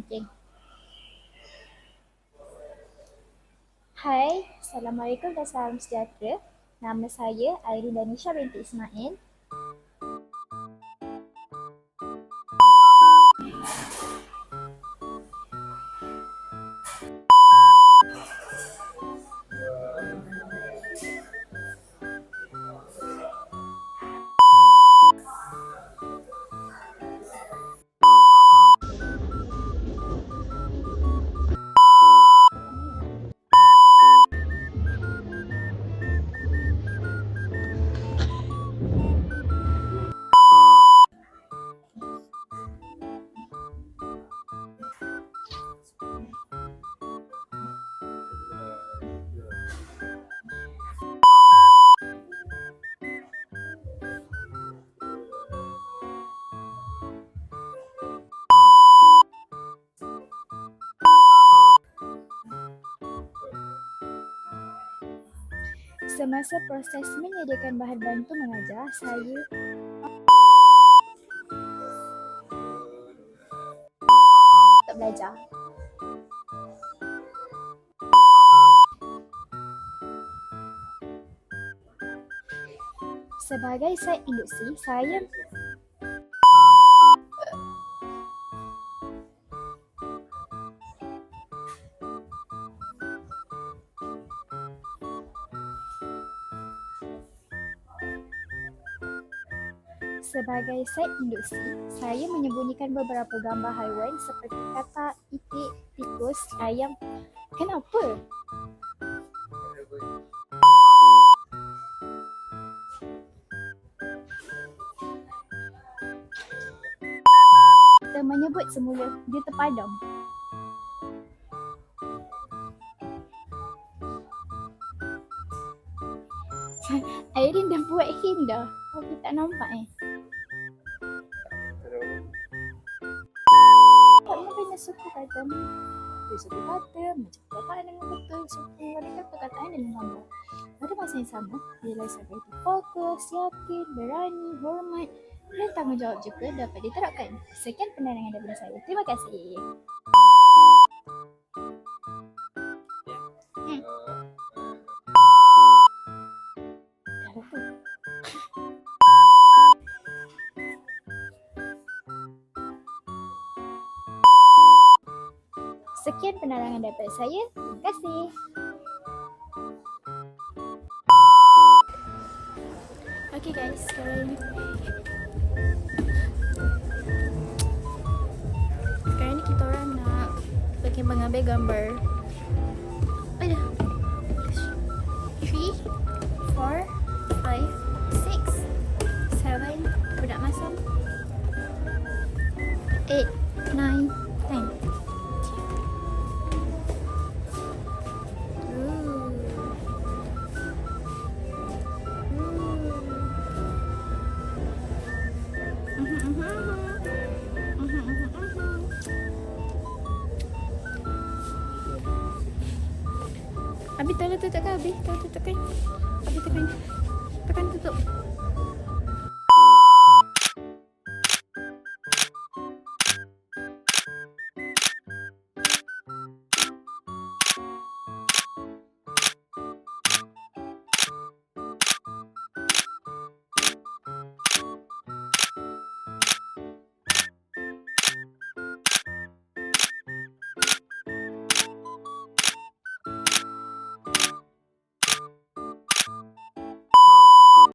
Okay. Hai, Assalamualaikum dan salam sejahtera. Nama saya Airin Danisha binti Ismail. Semasa proses menyediakan bahan bantu mengajar, saya tak belajar. Sebagai site induksi, saya Sebagai site induksi, saya menyembunyikan beberapa gambar haiwan seperti katak, itik, tikus, ayam. Kenapa? Kita menyebut semula dia terpadam. Airin dah buat hint dah, tapi tak nampak Kamu kena suka kata dia suka kata macam perkataan dengan betul, suka menggunakan perkataan dengan gambar. Pada masa yang sama, nilai sebagai itu fokus, yakin, berani, hormat dan tanggungjawab juga dapat diterapkan. Sekian penerangan daripada saya. Terima kasih. Dah lupa. Sekian penerangan daripada saya. Terima kasih. Okay guys, sekarang ni kita orang nak pergi mengambil gambar. Ada 3, 4, 5, 6, 7, budak masam 8, 9, 10. Abi tolong tutupkan Abi, tolong tutupkan. Abi tekan tutup.